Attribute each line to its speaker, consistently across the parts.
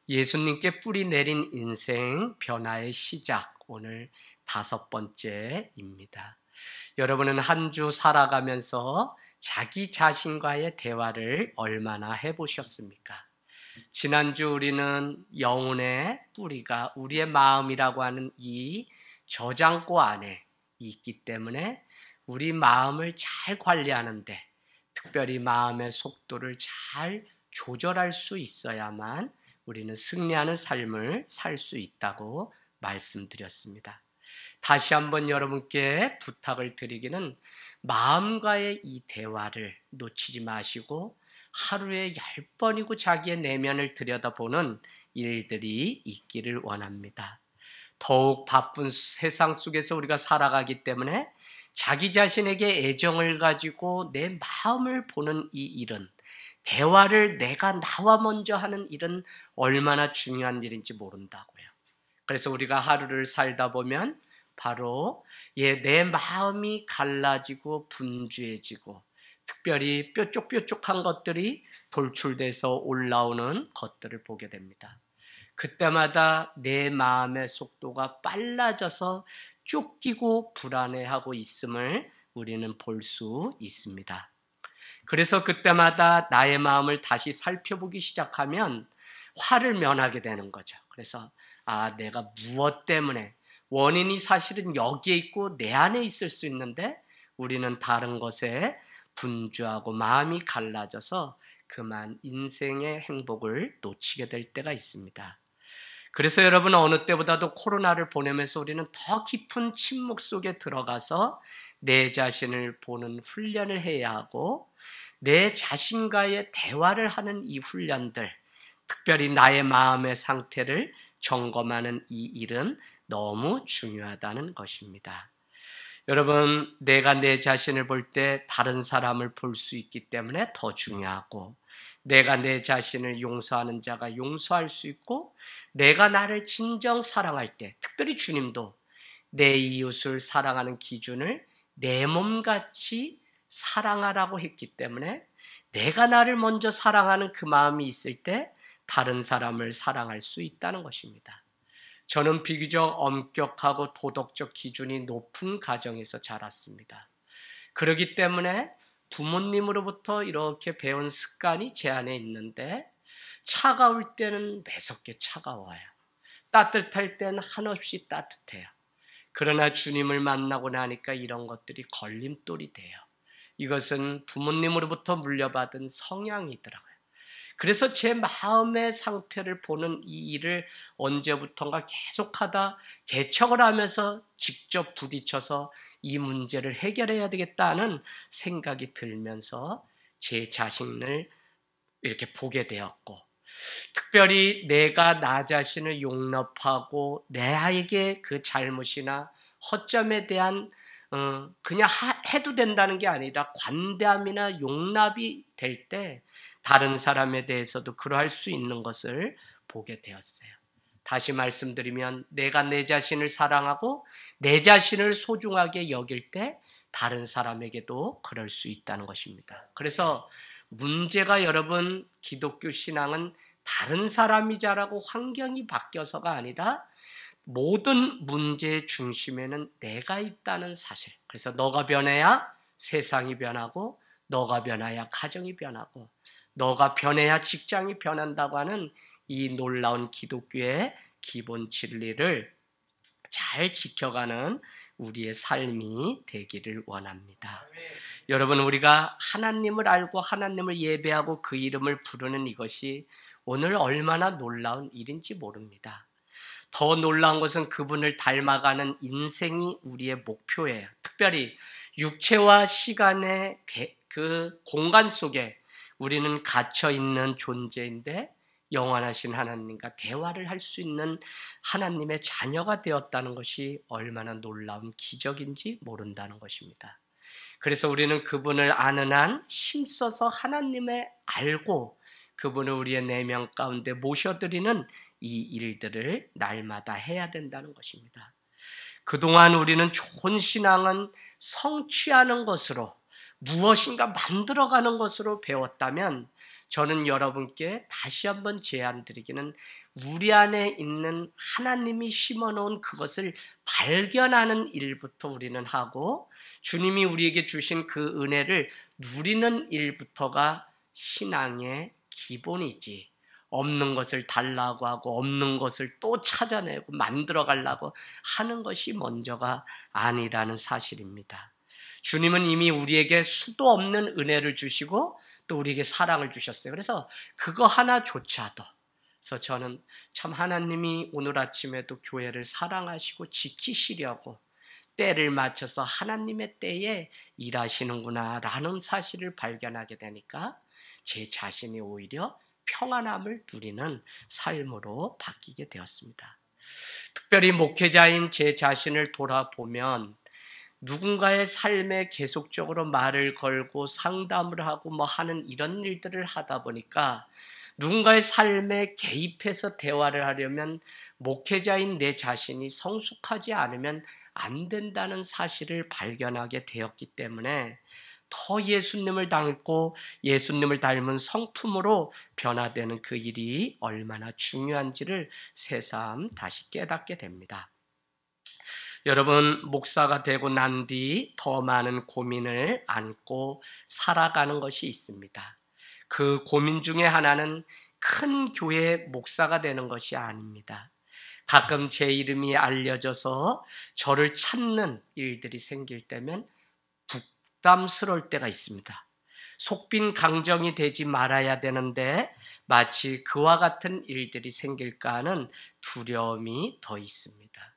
Speaker 1: 예수님께 뿌리 내린 인생 변화의 시작, 오늘 5번째입니다. 여러분은 한 주 살아가면서 자기 자신과의 대화를 얼마나 해보셨습니까? 지난주 우리는 영혼의 뿌리가 우리의 마음이라고 하는 이 저장고 안에 있기 때문에 우리 마음을 잘 관리하는데, 특별히 마음의 속도를 잘 조절할 수 있어야만 우리는 승리하는 삶을 살 수 있다고 말씀드렸습니다. 다시 한번 여러분께 부탁을 드리기는, 마음과의 이 대화를 놓치지 마시고 하루에 10번이고 자기의 내면을 들여다보는 일들이 있기를 원합니다. 더욱 바쁜 세상 속에서 우리가 살아가기 때문에 자기 자신에게 애정을 가지고 내 마음을 보는 이 일은, 대화를 내가 나와 먼저 하는 일은 얼마나 중요한 일인지 모른다고요. 그래서 우리가 하루를 살다 보면 바로 내 마음이 갈라지고 분주해지고, 특별히 뾰족뾰족한 것들이 돌출돼서 올라오는 것들을 보게 됩니다. 그때마다 내 마음의 속도가 빨라져서 쫓기고 불안해하고 있음을 우리는 볼 수 있습니다. 그래서 그때마다 나의 마음을 다시 살펴보기 시작하면 화를 면하게 되는 거죠. 그래서 내가 무엇 때문에, 원인이 사실은 여기에 있고 내 안에 있을 수 있는데 우리는 다른 것에 분주하고 마음이 갈라져서 그만 인생의 행복을 놓치게 될 때가 있습니다. 그래서 여러분, 어느 때보다도 코로나를 보내면서 우리는 더 깊은 침묵 속에 들어가서 내 자신을 보는 훈련을 해야 하고, 내 자신과의 대화를 하는 이 훈련들, 특별히 나의 마음의 상태를 점검하는 이 일은 너무 중요하다는 것입니다. 여러분, 내가 내 자신을 볼 때 다른 사람을 볼 수 있기 때문에 더 중요하고, 내가 내 자신을 용서하는 자가 용서할 수 있고, 내가 나를 진정 사랑할 때, 특별히 주님도 내 이웃을 사랑하는 기준을 내 몸같이 사랑하라고 했기 때문에, 내가 나를 먼저 사랑하는 그 마음이 있을 때 다른 사람을 사랑할 수 있다는 것입니다. 저는 비교적 엄격하고 도덕적 기준이 높은 가정에서 자랐습니다. 그렇기 때문에 부모님으로부터 이렇게 배운 습관이 제 안에 있는데, 차가울 때는 매섭게 차가워요. 따뜻할 때는 한없이 따뜻해요. 그러나 주님을 만나고 나니까 이런 것들이 걸림돌이 돼요. 이것은 부모님으로부터 물려받은 성향이더라고요. 그래서 제 마음의 상태를 보는 이 일을 언제부턴가 계속하다 개척을 하면서 직접 부딪혀서 이 문제를 해결해야 되겠다는 생각이 들면서 제 자신을 이렇게 보게 되었고, 특별히 내가 나 자신을 용납하고 내에게 그 잘못이나 허점에 대한 그냥 해도 된다는 게 아니라 관대함이나 용납이 될 때 다른 사람에 대해서도 그러할 수 있는 것을 보게 되었어요. 다시 말씀드리면, 내가 내 자신을 사랑하고 내 자신을 소중하게 여길 때 다른 사람에게도 그럴 수 있다는 것입니다. 그래서 문제가, 여러분, 기독교 신앙은 다른 사람이 자라고 환경이 바뀌어서가 아니라 모든 문제의 중심에는 내가 있다는 사실. 그래서 너가 변해야 세상이 변하고, 너가 변해야 가정이 변하고, 너가 변해야 직장이 변한다고 하는 이 놀라운 기독교의 기본 진리를 잘 지켜가는 우리의 삶이 되기를 원합니다. 여러분, 우리가 하나님을 알고 하나님을 예배하고 그 이름을 부르는 이것이 오늘 얼마나 놀라운 일인지 모릅니다. 더 놀라운 것은 그분을 닮아가는 인생이 우리의 목표예요. 특별히 육체와 시간의 그 공간 속에 우리는 갇혀있는 존재인데, 영원하신 하나님과 대화를 할 수 있는 하나님의 자녀가 되었다는 것이 얼마나 놀라운 기적인지 모른다는 것입니다. 그래서 우리는 그분을 아는 한 힘써서 하나님의 알고 그분을 우리의 내면 가운데 모셔드리는 이 일들을 날마다 해야 된다는 것입니다. 그동안 우리는 좋은 신앙은 성취하는 것으로, 무엇인가 만들어가는 것으로 배웠다면, 저는 여러분께 다시 한번 제안드리기는 우리 안에 있는 하나님이 심어놓은 그것을 발견하는 일부터 우리는 하고 주님이 우리에게 주신 그 은혜를 누리는 일부터가 신앙의 기본이지, 없는 것을 달라고 하고 없는 것을 또 찾아내고 만들어 가려고 하는 것이 먼저가 아니라는 사실입니다. 주님은 이미 우리에게 수도 없는 은혜를 주시고 또 우리에게 사랑을 주셨어요. 그래서 그거 하나조차도, 그래서 저는 참 하나님이 오늘 아침에도 교회를 사랑하시고 지키시려고 때를 맞춰서 하나님의 때에 일하시는구나 라는 사실을 발견하게 되니까 제 자신이 오히려 평안함을 누리는 삶으로 바뀌게 되었습니다. 특별히 목회자인 제 자신을 돌아보면 누군가의 삶에 계속적으로 말을 걸고 상담을 하고 뭐 하는 이런 일들을 하다 보니까 누군가의 삶에 개입해서 대화를 하려면 목회자인 내 자신이 성숙하지 않으면 안 된다는 사실을 발견하게 되었기 때문에 더 예수님을 닮고 예수님을 닮은 성품으로 변화되는 그 일이 얼마나 중요한지를 새삼 다시 깨닫게 됩니다. 여러분, 목사가 되고 난 뒤 더 많은 고민을 안고 살아가는 것이 있습니다. 그 고민 중에 하나는 큰 교회 목사가 되는 것이 아닙니다. 가끔 제 이름이 알려져서 저를 찾는 일들이 생길 때면 부담스러울 때가 있습니다. 속빈 강정이 되지 말아야 되는데 마치 그와 같은 일들이 생길까 하는 두려움이 더 있습니다.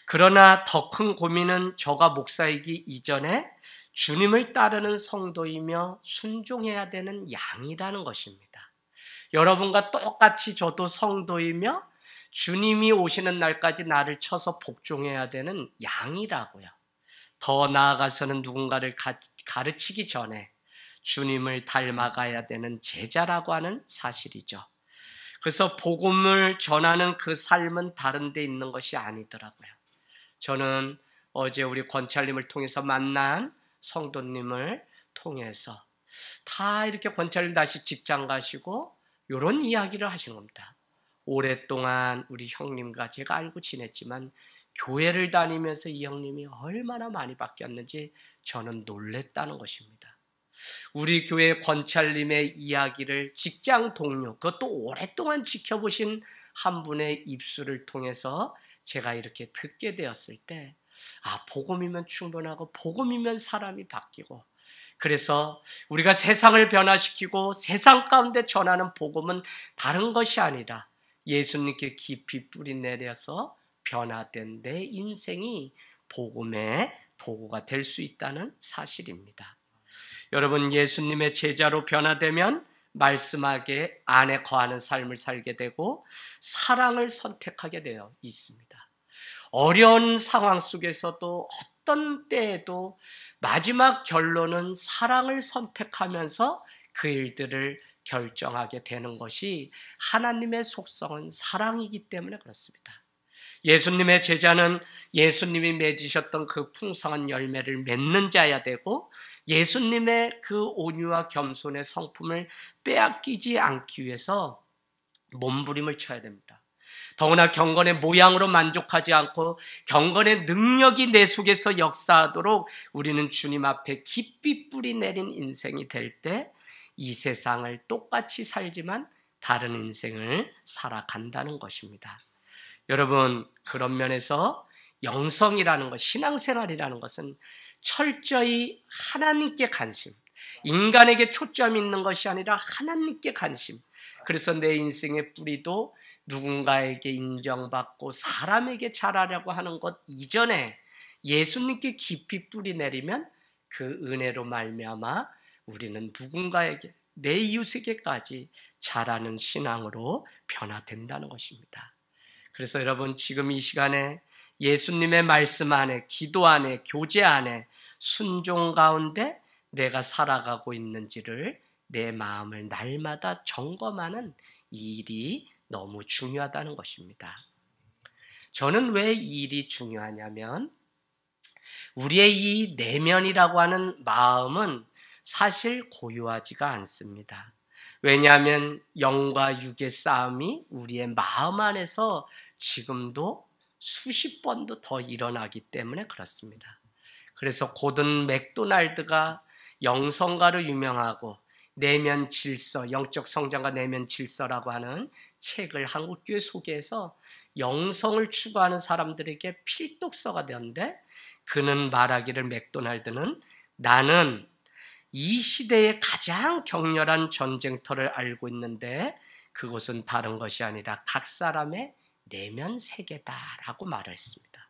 Speaker 1: 그러나 더 큰 고민은 저가 목사이기 이전에 주님을 따르는 성도이며 순종해야 되는 양이라는 것입니다. 여러분과 똑같이 저도 성도이며 주님이 오시는 날까지 나를 쳐서 복종해야 되는 양이라고요. 더 나아가서는 누군가를 가르치기 전에 주님을 닮아가야 되는 제자라고 하는 사실이죠. 그래서 복음을 전하는 그 삶은 다른 데 있는 것이 아니더라고요. 저는 어제 우리 권찰님을 통해서 만난 성도님을 통해서 다 이렇게 권찰님 다시 직장 가시고 이런 이야기를 하신 겁니다. 오랫동안 우리 형님과 제가 알고 지냈지만 교회를 다니면서 이 형님이 얼마나 많이 바뀌었는지 저는 놀랬다는 것입니다. 우리 교회 권찰님의 이야기를 직장 동료, 그것도 오랫동안 지켜보신 한 분의 입술을 통해서 제가 이렇게 듣게 되었을 때, 복음이면 충분하고 복음이면 사람이 바뀌고, 그래서 우리가 세상을 변화시키고 세상 가운데 전하는 복음은 다른 것이 아니라 예수님께 깊이 뿌리 내려서 변화된 내 인생이 복음의 도구가 될 수 있다는 사실입니다. 여러분, 예수님의 제자로 변화되면 말씀하게 안에 거하는 삶을 살게 되고 사랑을 선택하게 되어 있습니다. 어려운 상황 속에서도 어떤 때에도 마지막 결론은 사랑을 선택하면서 그 일들을 결정하게 되는 것이 하나님의 속성은 사랑이기 때문에 그렇습니다. 예수님의 제자는 예수님이 맺으셨던 그 풍성한 열매를 맺는 자야 되고 예수님의 그 온유와 겸손의 성품을 빼앗기지 않기 위해서 몸부림을 쳐야 됩니다. 더구나 경건의 모양으로 만족하지 않고 경건의 능력이 내 속에서 역사하도록 우리는 주님 앞에 깊이 뿌리 내린 인생이 될 때 이 세상을 똑같이 살지만 다른 인생을 살아간다는 것입니다. 여러분, 그런 면에서 영성이라는 것, 신앙생활이라는 것은 철저히 하나님께 관심, 인간에게 초점이 있는 것이 아니라 하나님께 관심. 그래서 내 인생의 뿌리도 누군가에게 인정받고 사람에게 잘하려고 하는 것 이전에 예수님께 깊이 뿌리 내리면 그 은혜로 말미암아 우리는 누군가에게, 내 이웃에게까지 잘하는 신앙으로 변화된다는 것입니다. 그래서 여러분, 지금 이 시간에 예수님의 말씀 안에, 기도 안에, 교제 안에 순종 가운데 내가 살아가고 있는지를 내 마음을 날마다 점검하는 이 일이 너무 중요하다는 것입니다. 저는 왜 이 일이 중요하냐면 우리의 이 내면이라고 하는 마음은 사실 고요하지가 않습니다. 왜냐하면 영과 육의 싸움이 우리의 마음 안에서 지금도 수십 번도 더 일어나기 때문에 그렇습니다. 그래서 고든 맥도날드가 영성가로 유명하고 내면 질서, 영적 성장과 내면 질서라고 하는 책을 한국교회 소개해서 영성을 추구하는 사람들에게 필독서가 되었는데, 그는 말하기를, 맥도날드는, 나는 이 시대의 가장 격렬한 전쟁터를 알고 있는데 그것은 다른 것이 아니라 각 사람의 내면 세계다라고 말을 했습니다.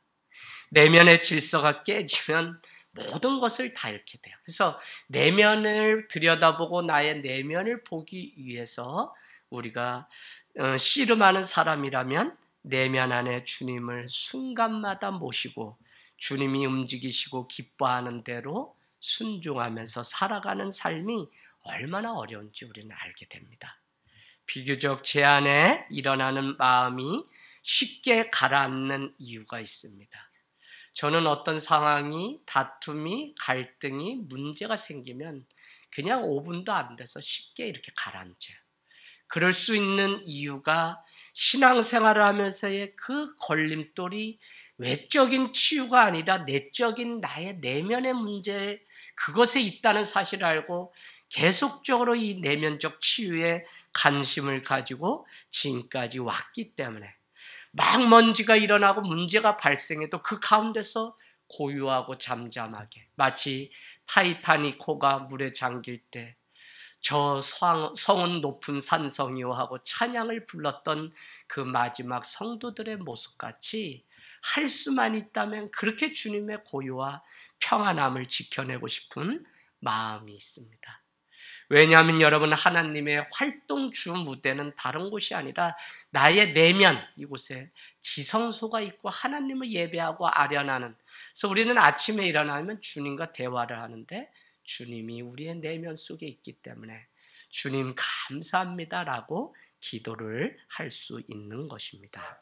Speaker 1: 내면의 질서가 깨지면 모든 것을 다 잃게 돼요. 그래서 내면을 들여다보고 나의 내면을 보기 위해서 우리가 씨름하는 사람이라면 내면 안에 주님을 순간마다 모시고 주님이 움직이시고 기뻐하는 대로 순종하면서 살아가는 삶이 얼마나 어려운지 우리는 알게 됩니다. 비교적 제 안에 일어나는 마음이 쉽게 가라앉는 이유가 있습니다. 저는 어떤 상황이, 다툼이, 갈등이, 문제가 생기면 그냥 5분도 안 돼서 쉽게 이렇게 가라앉아요. 그럴 수 있는 이유가 신앙생활을 하면서의 그 걸림돌이 외적인 치유가 아니라 내적인 나의 내면의 문제, 그것에 있다는 사실을 알고 계속적으로 이 내면적 치유에 관심을 가지고 지금까지 왔기 때문에 막 먼지가 일어나고 문제가 발생해도 그 가운데서 고요하고 잠잠하게, 마치 타이타닉호가 물에 잠길 때 저 성은 높은 산성이요 하고 찬양을 불렀던 그 마지막 성도들의 모습같이 할 수만 있다면 그렇게 주님의 고요와 평안함을 지켜내고 싶은 마음이 있습니다. 왜냐하면 여러분, 하나님의 활동 주 무대는 다른 곳이 아니라 나의 내면, 이곳에 지성소가 있고 하나님을 예배하고 아련하는, 그래서 우리는 아침에 일어나면 주님과 대화를 하는데 주님이 우리의 내면 속에 있기 때문에 주님 감사합니다라고 기도를 할 수 있는 것입니다.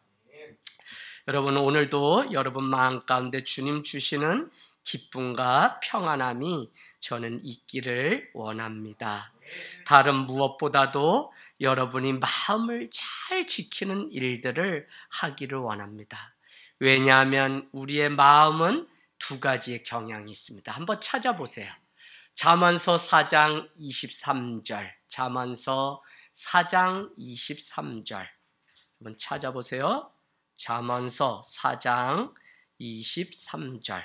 Speaker 1: 여러분, 오늘도 여러분 마음 가운데 주님 주시는 기쁨과 평안함이 저는 있기를 원합니다. 다른 무엇보다도 여러분이 마음을 잘 지키는 일들을 하기를 원합니다. 왜냐하면 우리의 마음은 두 가지의 경향이 있습니다. 한번 찾아보세요. 잠언서 4장 23절, 잠언서 4장 23절 한번 찾아보세요. 잠언서 4장 23절.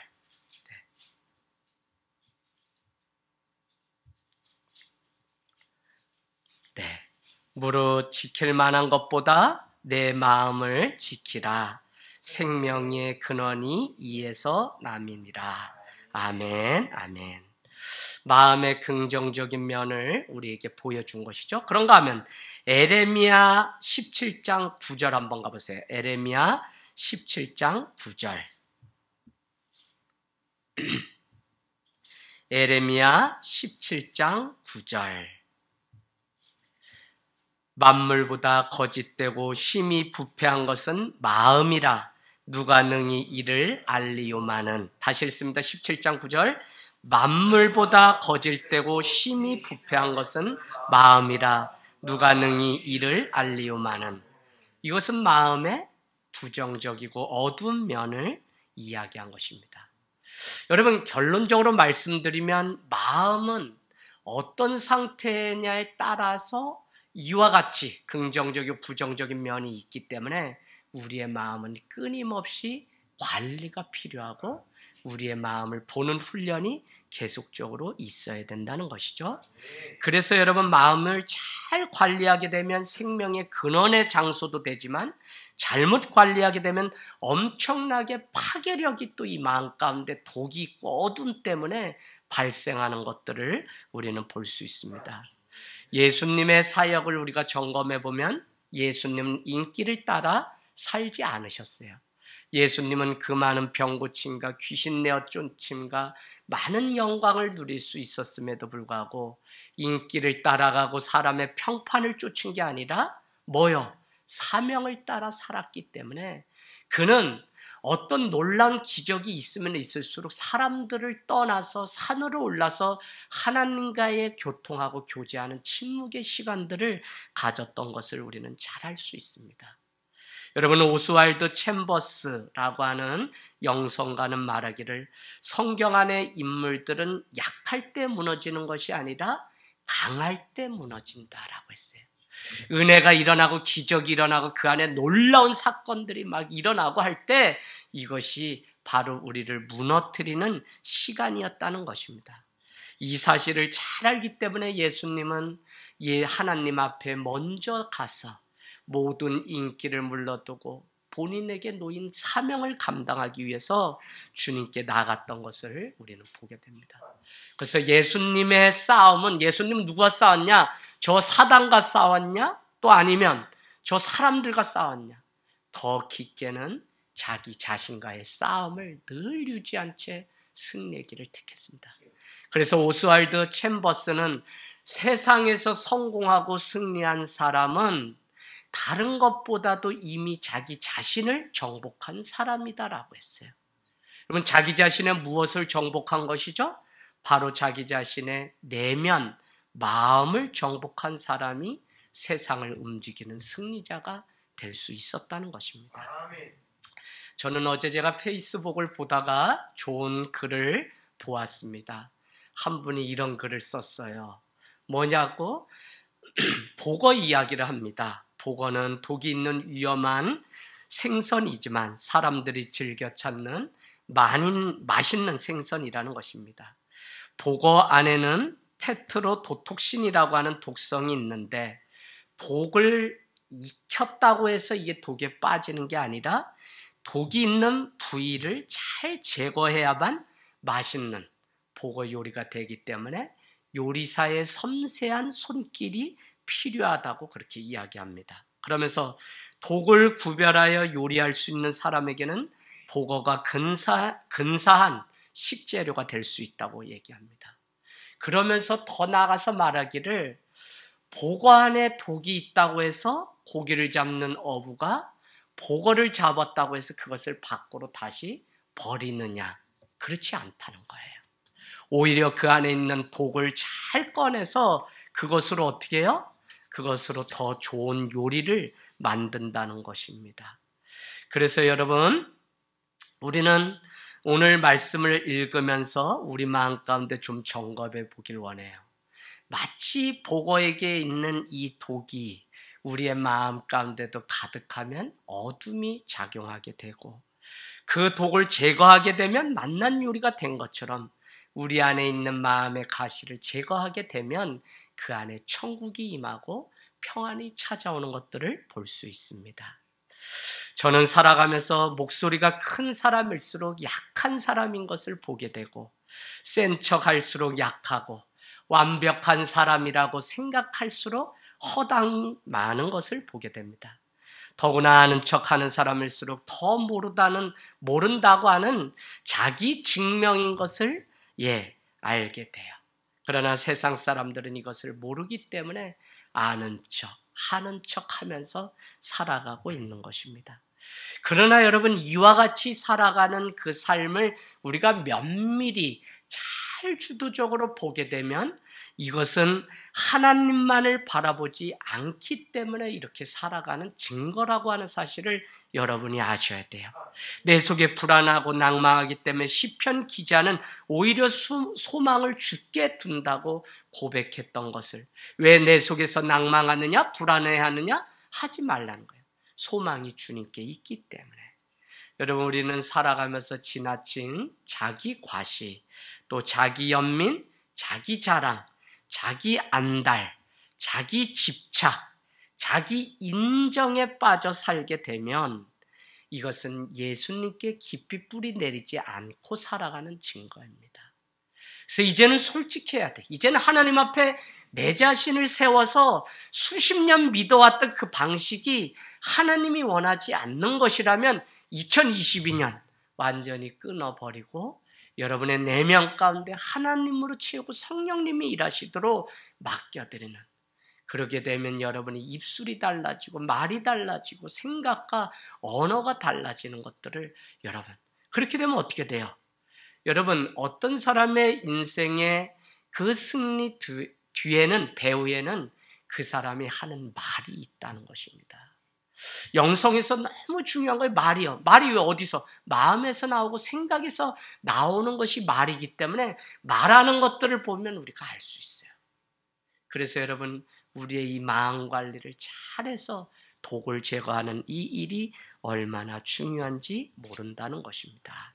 Speaker 1: 네. 무릇 지킬 만한 것보다 내 마음을 지키라. 생명의 근원이 이에서 남이니라. 아멘, 아멘. 마음의 긍정적인 면을 우리에게 보여준 것이죠. 그런가 하면 에레미야 17장 9절 한번 가보세요. 에레미야 17장 9절. 에레미야 17장 9절. 만물보다 거짓되고 심히 부패한 것은 마음이라. 누가 능히 이를 알리오마는. 다시 읽습니다. 17장 9절. 만물보다 거짓되고 심히 부패한 것은 마음이라. 누가 능히 이를 알리오마는. 이것은 마음의 부정적이고 어두운 면을 이야기한 것입니다. 여러분, 결론적으로 말씀드리면 마음은 어떤 상태냐에 따라서 이와 같이 긍정적이고 부정적인 면이 있기 때문에 우리의 마음은 끊임없이 관리가 필요하고 우리의 마음을 보는 훈련이 계속적으로 있어야 된다는 것이죠. 그래서 여러분, 마음을 잘 관리하게 되면 생명의 근원의 장소도 되지만 잘못 관리하게 되면 엄청나게 파괴력이 또 이 마음 가운데 독이 있고 어둠 때문에 발생하는 것들을 우리는 볼 수 있습니다. 예수님의 사역을 우리가 점검해 보면 예수님은 인기를 따라 살지 않으셨어요. 예수님은 그 많은 병 고침과 귀신 내어 쫓임과 많은 영광을 누릴 수 있었음에도 불구하고 인기를 따라가고 사람의 평판을 쫓은 게 아니라 뭐요? 사명을 따라 살았기 때문에 그는 어떤 놀라운 기적이 있으면 있을수록 사람들을 떠나서 산으로 올라서 하나님과의 교통하고 교제하는 침묵의 시간들을 가졌던 것을 우리는 잘 알 수 있습니다. 여러분, 오스왈드 챔버스라고 하는 영성가는 말하기를 성경 안의 인물들은 약할 때 무너지는 것이 아니라 강할 때 무너진다라고 했어요. 은혜가 일어나고 기적이 일어나고 그 안에 놀라운 사건들이 막 일어나고 할 때 이것이 바로 우리를 무너뜨리는 시간이었다는 것입니다. 이 사실을 잘 알기 때문에 예수님은 하나님 앞에 먼저 가서 모든 인기를 물러두고 본인에게 놓인 사명을 감당하기 위해서 주님께 나갔던 것을 우리는 보게 됩니다. 그래서 예수님의 싸움은, 예수님은 누가 싸웠냐? 저 사단과 싸웠냐? 또 아니면 저 사람들과 싸웠냐? 더 깊게는 자기 자신과의 싸움을 늘 유지한 채 승리의 길을 택했습니다. 그래서 오스왈드 챔버스는 세상에서 성공하고 승리한 사람은 다른 것보다도 이미 자기 자신을 정복한 사람이다라고 했어요. 여러분, 자기 자신의 무엇을 정복한 것이죠? 바로 자기 자신의 내면, 마음을 정복한 사람이 세상을 움직이는 승리자가 될 수 있었다는 것입니다. 저는 어제 제가 페이스북을 보다가 좋은 글을 보았습니다. 한 분이 이런 글을 썼어요. 뭐냐고? 복어 이야기를 합니다. 복어는 독이 있는 위험한 생선이지만 사람들이 즐겨 찾는 맛있는 생선이라는 것입니다. 복어 안에는 테트로도톡신이라고 하는 독성이 있는데 독을 익혔다고 해서 이게 독에 빠지는 게 아니라 독이 있는 부위를 잘 제거해야만 맛있는 복어 요리가 되기 때문에 요리사의 섬세한 손길이 필요하다고 그렇게 이야기합니다. 그러면서 독을 구별하여 요리할 수 있는 사람에게는 복어가 근사한 식재료가 될 수 있다고 얘기합니다. 그러면서 더 나아가서 말하기를 복어 안에 독이 있다고 해서 고기를 잡는 어부가 복어를 잡았다고 해서 그것을 밖으로 다시 버리느냐? 그렇지 않다는 거예요. 오히려 그 안에 있는 독을 잘 꺼내서 그것으로 어떻게 해요? 그것으로 더 좋은 요리를 만든다는 것입니다. 그래서 여러분, 우리는 오늘 말씀을 읽으면서 우리 마음 가운데 좀 점검해 보길 원해요. 마치 복어에게 있는 이 독이 우리의 마음 가운데도 가득하면 어둠이 작용하게 되고 그 독을 제거하게 되면 맛난 요리가 된 것처럼 우리 안에 있는 마음의 가시를 제거하게 되면 그 안에 천국이 임하고 평안이 찾아오는 것들을 볼 수 있습니다. 저는 살아가면서 목소리가 큰 사람일수록 약한 사람인 것을 보게 되고 센 척할수록 약하고 완벽한 사람이라고 생각할수록 허당이 많은 것을 보게 됩니다. 더구나 아는 척하는 사람일수록 더 모른다고 하는 자기 증명인 것을 알게 돼요. 그러나 세상 사람들은 이것을 모르기 때문에 아는 척, 하는 척 하면서 살아가고 있는 것입니다. 그러나 여러분, 이와 같이 살아가는 그 삶을 우리가 면밀히 잘 주도적으로 보게 되면 이것은 하나님만을 바라보지 않기 때문에 이렇게 살아가는 증거라고 하는 사실을 여러분이 아셔야 돼요. 내 속에 불안하고 낭망하기 때문에 시편 기자는 오히려 소망을 주께 둔다고 고백했던 것을, 왜 내 속에서 낭망하느냐 불안해하느냐 하지 말라는 거예요. 소망이 주님께 있기 때문에. 여러분, 우리는 살아가면서 지나친 자기 과시, 또 자기 연민, 자기 자랑, 자기 안달, 자기 집착, 자기 인정에 빠져 살게 되면 이것은 예수님께 깊이 뿌리 내리지 않고 살아가는 증거입니다. 그래서 이제는 솔직해야 돼. 이제는 하나님 앞에 내 자신을 세워서 수십 년 믿어왔던 그 방식이 하나님이 원하지 않는 것이라면 2022년 완전히 끊어버리고 여러분의 내면 가운데 하나님으로 채우고 성령님이 일하시도록 맡겨드리는 그러게 되면 여러분이 입술이 달라지고 말이 달라지고 생각과 언어가 달라지는 것들을 여러분, 그렇게 되면 어떻게 돼요? 여러분, 어떤 사람의 인생의 그 승리 뒤에는, 배후에는 그 사람이 하는 말이 있다는 것입니다. 영성에서 너무 중요한 건 말이요. 말이 왜 어디서? 마음에서 나오고 생각에서 나오는 것이 말이기 때문에 말하는 것들을 보면 우리가 알 수 있어요. 그래서 여러분, 우리의 이 마음 관리를 잘해서 독을 제거하는 이 일이 얼마나 중요한지 모른다는 것입니다.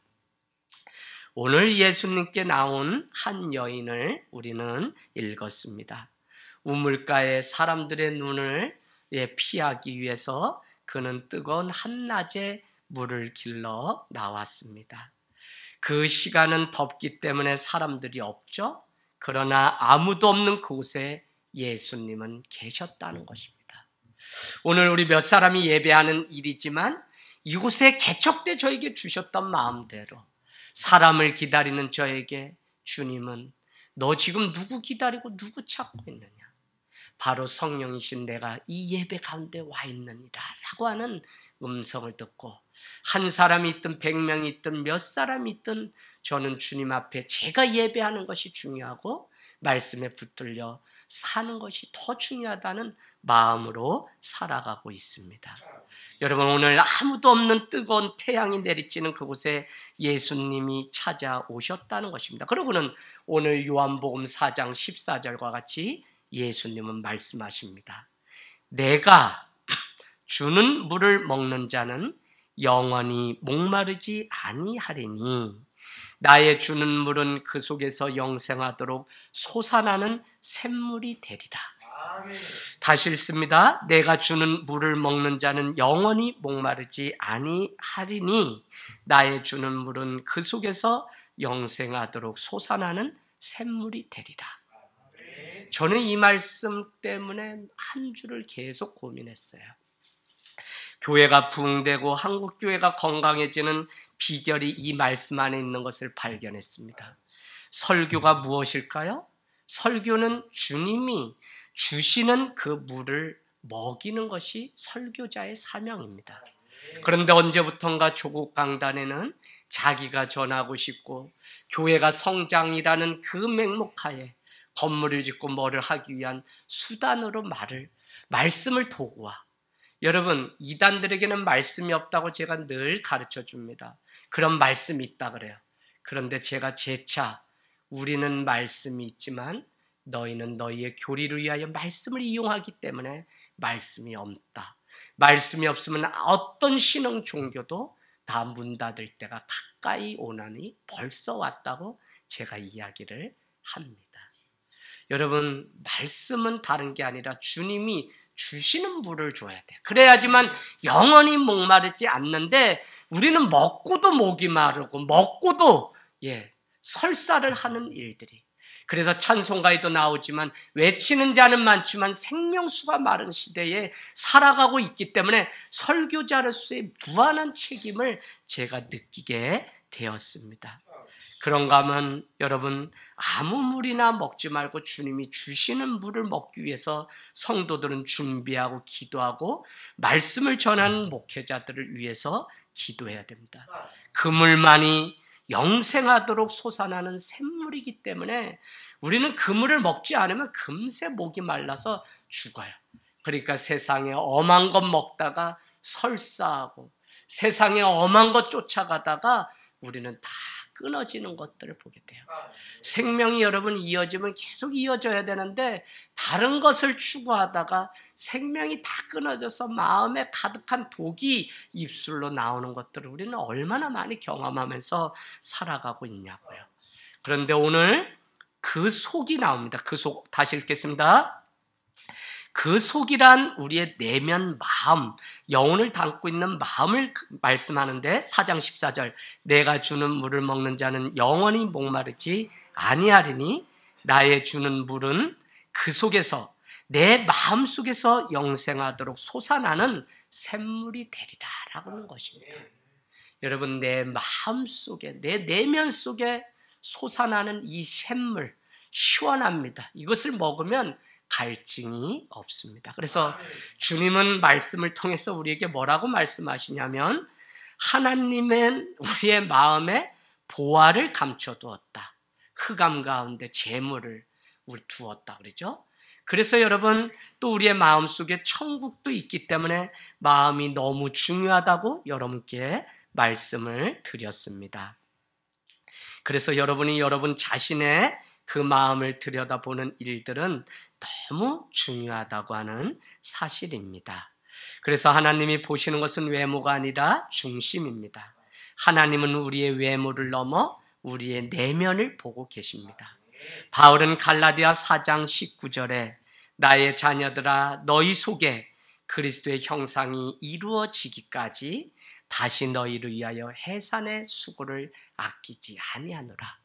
Speaker 1: 오늘 예수님께 나온 한 여인을 우리는 읽었습니다. 우물가에 사람들의 눈을 피하기 위해서 그는 뜨거운 한낮에 물을 길러 나왔습니다. 그 시간은 덥기 때문에 사람들이 없죠. 그러나 아무도 없는 그곳에 예수님은 계셨다는 것입니다. 오늘 우리 몇 사람이 예배하는 일이지만 이곳에 개척 때 저에게 주셨던 마음대로 사람을 기다리는 저에게 주님은 너 지금 누구 기다리고 누구 찾고 있느냐? 바로 성령이신 내가 이 예배 가운데 와 있느니라 라고 하는 음성을 듣고 한 사람이 있든 100명이 있든 몇 사람이 있든 저는 주님 앞에 제가 예배하는 것이 중요하고 말씀에 붙들려 사는 것이 더 중요하다는 마음으로 살아가고 있습니다. 여러분, 오늘 아무도 없는 뜨거운 태양이 내리쬐는 그곳에 예수님이 찾아오셨다는 것입니다. 그러고는 오늘 요한복음 4장 14절과 같이 예수님은 말씀하십니다. 내가 주는 물을 먹는 자는 영원히 목마르지 아니하리니 나의 주는 물은 그 속에서 영생하도록 솟아나는 샘물이 되리라. 다시 읽습니다. 내가 주는 물을 먹는 자는 영원히 목마르지 아니하리니 나의 주는 물은 그 속에서 영생하도록 솟아나는 샘물이 되리라. 저는 이 말씀 때문에 한 주를 계속 고민했어요. 교회가 부흥되고 한국 교회가 건강해지는 비결이 이 말씀 안에 있는 것을 발견했습니다. 설교가 무엇일까요? 설교는 주님이 주시는 그 물을 먹이는 것이 설교자의 사명입니다. 그런데 언제부턴가 조국 강단에는 자기가 전하고 싶고 교회가 성장이라는 그 맹목하에 건물을 짓고 뭐를 하기 위한 수단으로 말씀을 도구화. 여러분, 이단들에게는 말씀이 없다고 제가 늘 가르쳐 줍니다. 그런 말씀이 있다 그래요. 그런데 제가 재차 우리는 말씀이 있지만 너희는 너희의 교리를 위하여 말씀을 이용하기 때문에 말씀이 없다. 말씀이 없으면 어떤 신흥 종교도 다 문 닫을 때가 가까이 오나니 벌써 왔다고 제가 이야기를 합니다. 여러분, 말씀은 다른 게 아니라 주님이 주시는 물을 줘야 돼. 그래야지만 영원히 목마르지 않는데 우리는 먹고도 목이 마르고 먹고도 설사를 하는 일들이. 그래서 찬송가에도 나오지만 외치는 자는 많지만 생명수가 마른 시대에 살아가고 있기 때문에 설교자로서의 무한한 책임을 제가 느끼게 되었습니다. 그런가 하면 여러분, 아무 물이나 먹지 말고 주님이 주시는 물을 먹기 위해서 성도들은 준비하고 기도하고 말씀을 전하는 목회자들을 위해서 기도해야 됩니다. 그 물만이 영생하도록 솟아나는 샘물이기 때문에 우리는 그 물을 먹지 않으면 금세 목이 말라서 죽어요. 그러니까 세상에 엄한 것 먹다가 설사하고 세상에 엄한 것 쫓아가다가 우리는 다 끊어지는 것들을 보게 돼요. 생명이 여러분 이어지면 계속 이어져야 되는데 다른 것을 추구하다가 생명이 다 끊어져서 마음에 가득한 독이 입술로 나오는 것들을 우리는 얼마나 많이 경험하면서 살아가고 있냐고요. 그런데 오늘 그 속이 나옵니다. 그 속, 다시 읽겠습니다. 그 속이란 우리의 내면 마음, 영혼을 담고 있는 마음을 말씀하는데 4장 14절 내가 주는 물을 먹는 자는 영원히 목마르지 아니하리니 나의 주는 물은 그 속에서 내 마음 속에서 영생하도록 솟아나는 샘물이 되리라 라고 하는 것입니다. 여러분, 내 마음 속에 내 내면 속에 솟아나는 이 샘물 시원합니다. 이것을 먹으면 갈증이 없습니다. 그래서 주님은 말씀을 통해서 우리에게 뭐라고 말씀하시냐면 하나님은 우리의 마음에 보화를 감춰두었다. 흑암 가운데 재물을 두었다 그러죠. 그래서 여러분 또 우리의 마음속에 천국도 있기 때문에 마음이 너무 중요하다고 여러분께 말씀을 드렸습니다. 그래서 여러분이 여러분 자신의 그 마음을 들여다보는 일들은 너무 중요하다고 하는 사실입니다. 그래서 하나님이 보시는 것은 외모가 아니라 중심입니다. 하나님은 우리의 외모를 넘어 우리의 내면을 보고 계십니다. 바울은 갈라디아 4장 19절에 나의 자녀들아 너희 속에 그리스도의 형상이 이루어지기까지 다시 너희를 위하여 해산의 수고를 아끼지 아니하노라.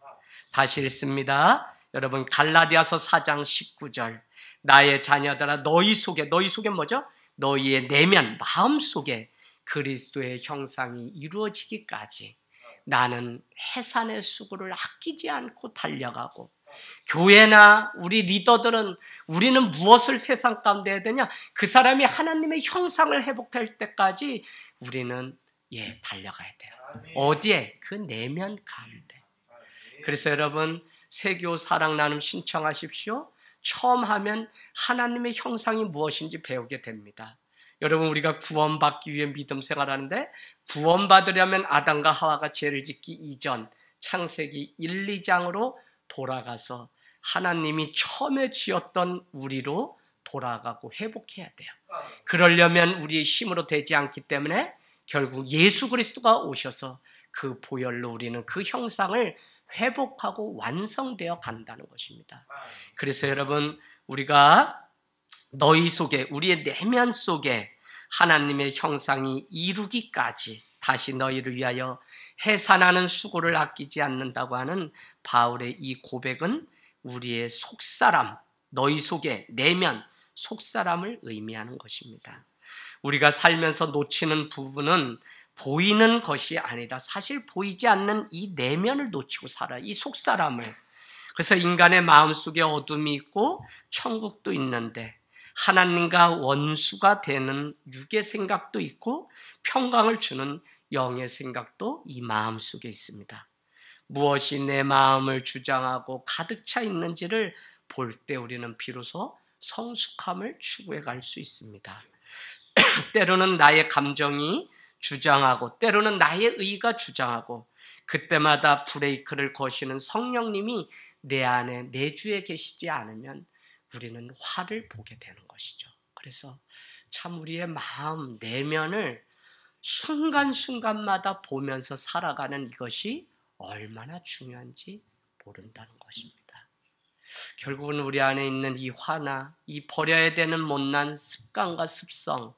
Speaker 1: 다시 읽습니다. 여러분 갈라디아서 4장 19절 나의 자녀들아 너희 속에 뭐죠? 너희의 내면 마음 속에 그리스도의 형상이 이루어지기까지 나는 해산의 수고를 아끼지 않고 달려가고 교회나 우리 리더들은 우리는 무엇을 세상 가운데 해야 되냐? 그 사람이 하나님의 형상을 회복할 때까지 우리는 달려가야 돼요. 어디에? 그 내면 가운데. 그래서 여러분 세교 사랑 나눔 신청하십시오. 처음 하면 하나님의 형상이 무엇인지 배우게 됩니다. 여러분 우리가 구원받기 위해 믿음 생활하는데 구원받으려면 아담과 하와가 죄를 짓기 이전 창세기 1, 2장으로 돌아가서 하나님이 처음에 지었던 우리로 돌아가고 회복해야 돼요. 그러려면 우리의 힘으로 되지 않기 때문에 결국 예수 그리스도가 오셔서 그 보혈로 우리는 그 형상을 회복하고 완성되어 간다는 것입니다. 그래서 여러분 우리가 너희 속에 우리의 내면 속에 하나님의 형상이 이루기까지 다시 너희를 위하여 해산하는 수고를 아끼지 않는다고 하는 바울의 이 고백은 우리의 속사람, 너희 속에 내면 속사람을 의미하는 것입니다. 우리가 살면서 놓치는 부분은 보이는 것이 아니라 사실 보이지 않는 이 내면을 놓치고 살아요. 이 속사람을. 그래서 인간의 마음속에 어둠이 있고 천국도 있는데 하나님과 원수가 되는 육의 생각도 있고 평강을 주는 영의 생각도 이 마음속에 있습니다. 무엇이 내 마음을 주장하고 가득 차 있는지를 볼 때 우리는 비로소 성숙함을 추구해 갈 수 있습니다. 때로는 나의 감정이 주장하고 때로는 나의 의가 주장하고 그때마다 브레이크를 거시는 성령님이 내 안에 내주에 계시지 않으면 우리는 화를 보게 되는 것이죠. 그래서 참 우리의 마음 내면을 순간순간마다 보면서 살아가는 이것이 얼마나 중요한지 모른다는 것입니다. 결국은 우리 안에 있는 이 화나 이 버려야 되는 못난 습관과 습성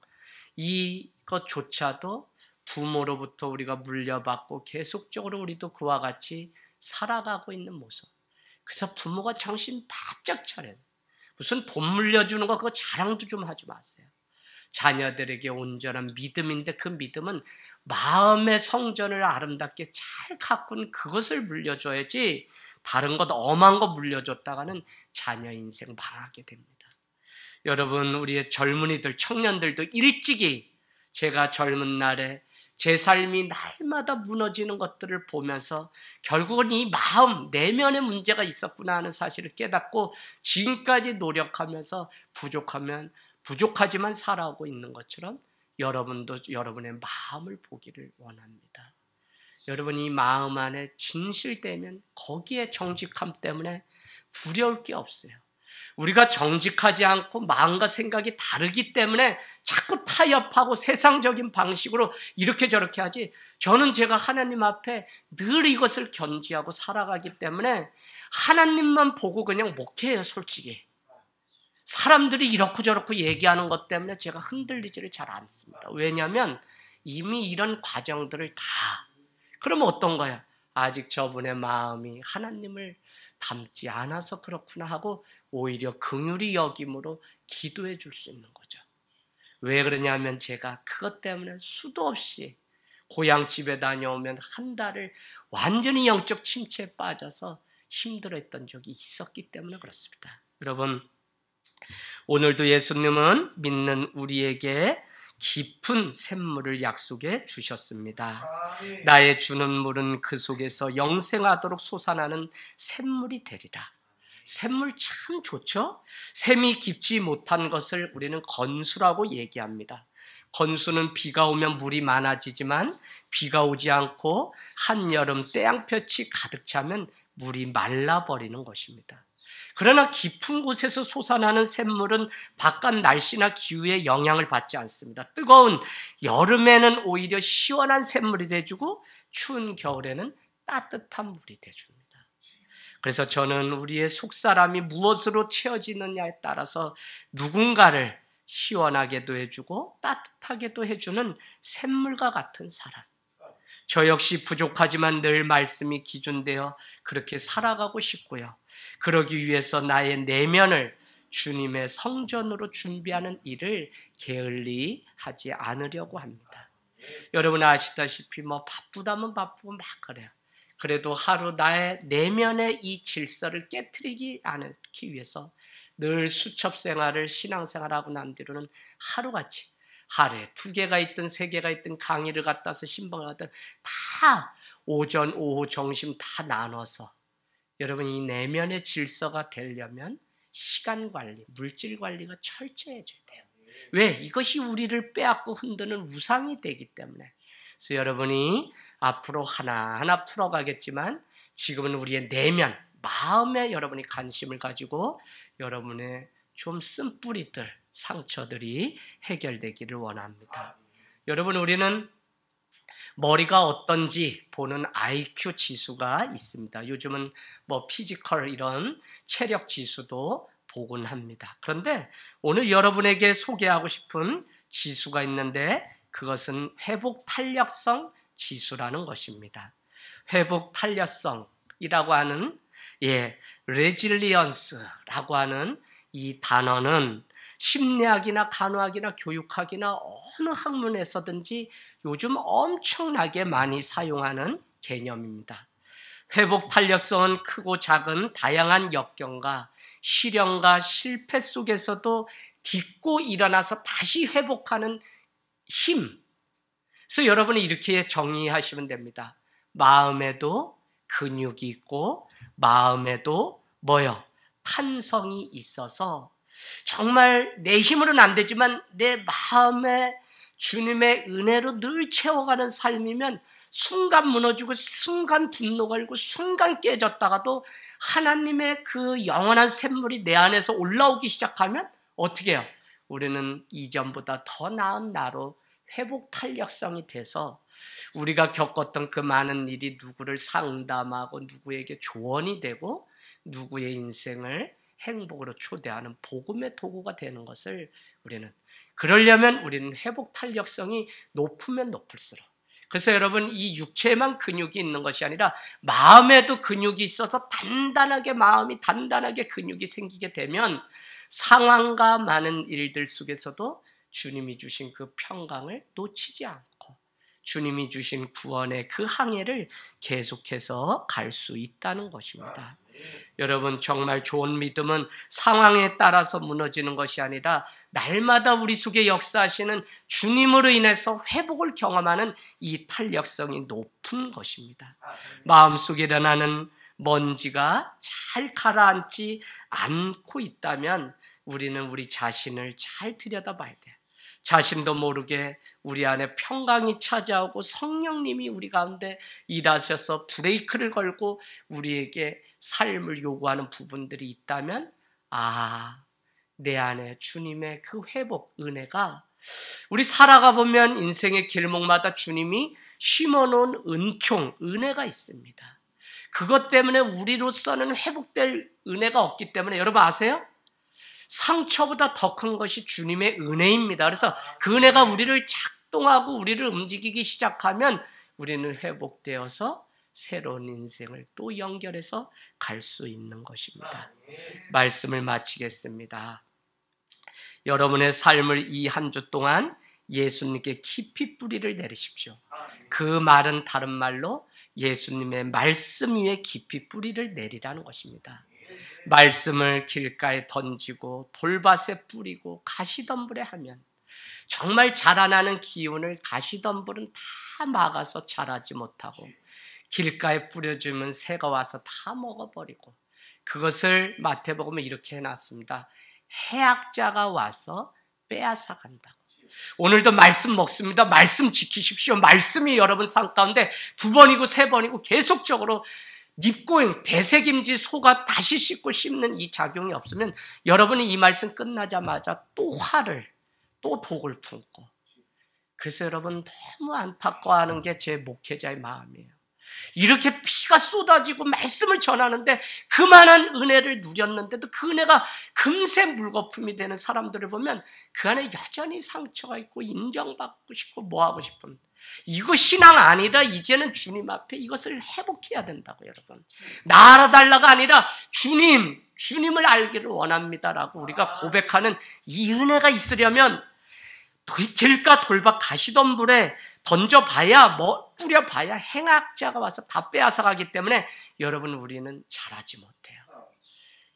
Speaker 1: 이것조차도 부모로부터 우리가 물려받고 계속적으로 우리도 그와 같이 살아가고 있는 모습. 그래서 부모가 정신 바짝 차려요. 무슨 돈 물려주는 거 그거 자랑도 좀 하지 마세요. 자녀들에게 온전한 믿음인데 그 믿음은 마음의 성전을 아름답게 잘 가꾼 그것을 물려줘야지 다른 것 엄한 거 물려줬다가는 자녀 인생 망하게 됩니다. 여러분 우리의 젊은이들 청년들도 일찍이 제가 젊은 날에 제 삶이 날마다 무너지는 것들을 보면서 결국은 이 마음 내면에 문제가 있었구나 하는 사실을 깨닫고 지금까지 노력하면서 부족하지만 살아오고 있는 것처럼 여러분도 여러분의 마음을 보기를 원합니다. 여러분이 마음 안에 진실되면 거기에 정직함 때문에 두려울 게 없어요. 우리가 정직하지 않고 마음과 생각이 다르기 때문에 자꾸 타협하고 세상적인 방식으로 이렇게 저렇게 하지, 저는 제가 하나님 앞에 늘 이것을 견지하고 살아가기 때문에 하나님만 보고 그냥 목회해요. 솔직히 사람들이 이렇고 저렇고 얘기하는 것 때문에 제가 흔들리지를 잘 않습니다. 왜냐하면 이미 이런 과정들을 다, 그러면 어떤 거야? 아직 저분의 마음이 하나님을 닮지 않아서 그렇구나 하고 오히려 긍휼히 여김으로 기도해 줄 수 있는 거죠. 왜 그러냐면 제가 그것 때문에 수도 없이 고향 집에 다녀오면 한 달을 완전히 영적 침체에 빠져서 힘들어했던 적이 있었기 때문에 그렇습니다. 여러분 오늘도 예수님은 믿는 우리에게 깊은 샘물을 약속해 주셨습니다. 나의 주는 물은 그 속에서 영생하도록 솟아나는 샘물이 되리라. 샘물 참 좋죠? 샘이 깊지 못한 것을 우리는 건수라고 얘기합니다. 건수는 비가 오면 물이 많아지지만 비가 오지 않고 한여름 태양볕이 가득 차면 물이 말라버리는 것입니다. 그러나 깊은 곳에서 솟아나는 샘물은 바깥 날씨나 기후에 영향을 받지 않습니다. 뜨거운 여름에는 오히려 시원한 샘물이 돼주고 추운 겨울에는 따뜻한 물이 돼줍니다. 그래서 저는 우리의 속사람이 무엇으로 채워지느냐에 따라서 누군가를 시원하게도 해주고 따뜻하게도 해주는 샘물과 같은 사람. 저 역시 부족하지만 늘 말씀이 기준되어 그렇게 살아가고 싶고요. 그러기 위해서 나의 내면을 주님의 성전으로 준비하는 일을 게을리 하지 않으려고 합니다. 여러분 아시다시피 바쁘다면 바쁘고 막 그래요. 그래도 하루 나의 내면의 이 질서를 깨트리지 않기 위해서 늘 수첩 생활을 신앙생활하고 난 뒤로는 하루같이 하루에 2개가 있든 3개가 있든 강의를 갔다 와서 신방을 갔다 다 오전, 오후, 점심 다 나눠서 여러분 이 내면의 질서가 되려면 시간 관리, 물질 관리가 철저해져야 돼요. 왜? 이것이 우리를 빼앗고 흔드는 우상이 되기 때문에. 그래서 여러분이 앞으로 하나하나 풀어가겠지만 지금은 우리의 내면, 마음에 여러분이 관심을 가지고 여러분의 좀 쓴뿌리들, 상처들이 해결되기를 원합니다. 여러분 우리는 머리가 어떤지 보는 IQ 지수가 있습니다. 요즘은 피지컬 이런 체력 지수도 보곤 합니다. 그런데 오늘 여러분에게 소개하고 싶은 지수가 있는데 그것은 회복 탄력성 지수라는 것입니다. 회복 탄력성이라고 하는 resilience라고 하는 이 단어는 심리학이나 간호학이나 교육학이나 어느 학문에서든지 요즘 엄청나게 많이 사용하는 개념입니다. 회복 탄력성은 크고 작은 다양한 역경과 시련과 실패 속에서도 딛고 일어나서 다시 회복하는 힘. 그래서 여러분이 이렇게 정의하시면 됩니다. 마음에도 근육이 있고 마음에도 탄성이 있어서 정말 내 힘으로는 안 되지만 내 마음에 주님의 은혜로 늘 채워가는 삶이면 순간 무너지고 순간 분노 걸고 순간 깨졌다가도 하나님의 그 영원한 샘물이 내 안에서 올라오기 시작하면 어떻게 해요? 우리는 이전보다 더 나은 나로 회복 탄력성이 돼서 우리가 겪었던 그 많은 일이 누구를 상담하고 누구에게 조언이 되고 누구의 인생을 행복으로 초대하는 복음의 도구가 되는 것을 그러려면 우리는 회복 탄력성이 높으면 높을수록. 그래서 여러분 이 육체에만 근육이 있는 것이 아니라 마음에도 근육이 있어서 마음이 단단하게 근육이 생기게 되면 상황과 많은 일들 속에서도 주님이 주신 그 평강을 놓치지 않고 주님이 주신 구원의 그 항해를 계속해서 갈 수 있다는 것입니다. 여러분 정말 좋은 믿음은 상황에 따라서 무너지는 것이 아니라 날마다 우리 속에 역사하시는 주님으로 인해서 회복을 경험하는 이 탄력성이 높은 것입니다. 마음속에 일어나는 먼지가 잘 가라앉지 않고 있다면 우리는 우리 자신을 잘 들여다봐야 돼요. 자신도 모르게 우리 안에 평강이 찾아오고 성령님이 우리 가운데 일하셔서 브레이크를 걸고 우리에게 삶을 요구하는 부분들이 있다면 내 안에 주님의 그 회복 은혜가 우리 살아가 보면 인생의 길목마다 주님이 심어놓은 은혜가 있습니다. 그것 때문에 우리로서는 회복될 은혜가 없기 때문에 여러분 아세요? 상처보다 더 큰 것이 주님의 은혜입니다. 그래서 그 은혜가 우리를 작동하고 우리를 움직이기 시작하면 우리는 회복되어서 새로운 인생을 또 연결해서 갈 수 있는 것입니다. 말씀을 마치겠습니다. 여러분의 삶을 이 한 주 동안 예수님께 깊이 뿌리를 내리십시오. 그 말은 다른 말로 예수님의 말씀 위에 깊이 뿌리를 내리라는 것입니다. 말씀을 길가에 던지고 돌밭에 뿌리고 가시덤불에 하면 정말 자라나는 기운을 가시덤불은 다 막아서 자라지 못하고 길가에 뿌려주면 새가 와서 다 먹어버리고, 그것을 마태복음에 이렇게 해놨습니다. 해악자가 와서 빼앗아 간다고. 오늘도 말씀 먹습니다. 말씀 지키십시오. 말씀이 여러분 삶 가운데 2번이고 3번이고 계속적으로 밉고 대세김지 속아 다시 씻고 씹는 이 작용이 없으면 여러분이 이 말씀 끝나자마자 또 화를, 또 독을 품고. 그래서 여러분 너무 안타까워하는 게 제 목회자의 마음이에요. 이렇게 피가 쏟아지고 말씀을 전하는데 그만한 은혜를 누렸는데도 그 은혜가 금세 물거품이 되는 사람들을 보면 그 안에 여전히 상처가 있고 인정받고 싶고 뭐하고 싶은, 이거 신앙 아니라 이제는 주님 앞에 이것을 회복해야 된다고. 여러분, 나 알아달라가 아니라 주님을 알기를 원합니다라고 우리가 고백하는 이 은혜가 있으려면 길가 돌밭 가시덤불에 던져봐야 뿌려봐야 행악자가 와서 다 빼앗아 가기 때문에 여러분 우리는 잘하지 못해요.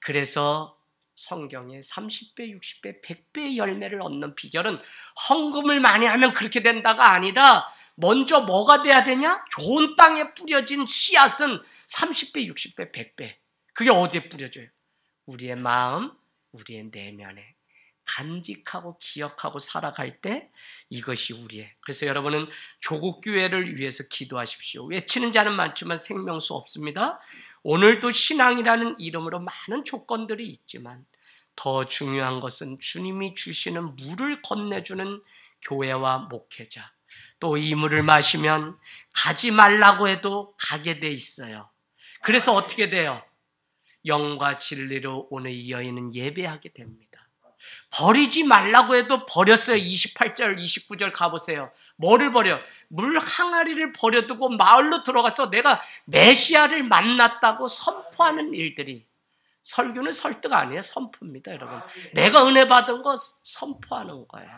Speaker 1: 그래서 성경에 30배, 60배, 100배의 열매를 얻는 비결은 헌금을 많이 하면 그렇게 된다가 아니라 먼저 뭐가 돼야 되냐? 좋은 땅에 뿌려진 씨앗은 30배, 60배, 100배. 그게 어디에 뿌려져요? 우리의 마음, 우리의 내면에 간직하고 기억하고 살아갈 때 이것이 우리의. 그래서 여러분은 조국교회를 위해서 기도하십시오. 외치는 자는 많지만 생명수 없습니다. 오늘도 신앙이라는 이름으로 많은 조건들이 있지만 더 중요한 것은 주님이 주시는 물을 건네주는 교회와 목회자, 또 이 물을 마시면 가지 말라고 해도 가게 돼 있어요. 그래서 어떻게 돼요? 영과 진리로 오늘 이 여인은 예배하게 됩니다. 버리지 말라고 해도 버렸어요. 28절, 29절 가보세요. 뭐를 버려? 물 항아리를 버려두고 마을로 들어가서 내가 메시아를 만났다고 선포하는 일들이. 설교는 설득 아니에요. 선포입니다, 여러분. 내가 은혜 받은 거 선포하는 거예요.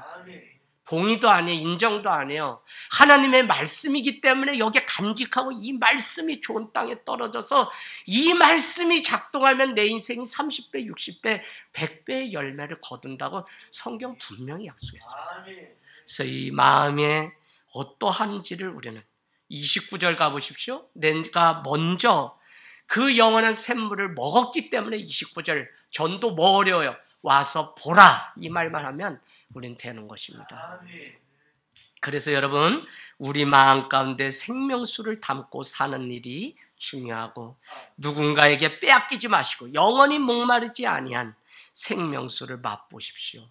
Speaker 1: 동의도 아니에요. 인정도 아니에요. 하나님의 말씀이기 때문에 여기에 간직하고 이 말씀이 좋은 땅에 떨어져서 이 말씀이 작동하면 내 인생이 30배, 60배, 100배의 열매를 거둔다고 성경 분명히 약속했습니다. 그래서 이 마음에 어떠한지를 우리는 29절 가보십시오. 내가 먼저 그 영원한 샘물을 먹었기 때문에 29절 전도 뭐 어려워요? 와서 보라, 이 말만 하면 우린 되는 것입니다. 그래서 여러분, 우리 마음 가운데 생명수를 담고 사는 일이 중요하고 누군가에게 빼앗기지 마시고 영원히 목마르지 아니한 생명수를 맛보십시오.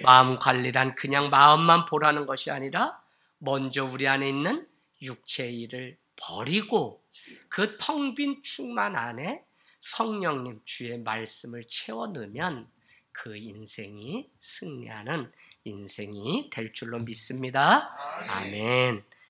Speaker 1: 마음 관리란 그냥 마음만 보라는 것이 아니라 먼저 우리 안에 있는 육체의 일을 버리고 그 텅 빈 충만 안에 성령님 주의 말씀을 채워 넣으면 그 인생이 승리하는 인생이 될 줄로 믿습니다. 아멘.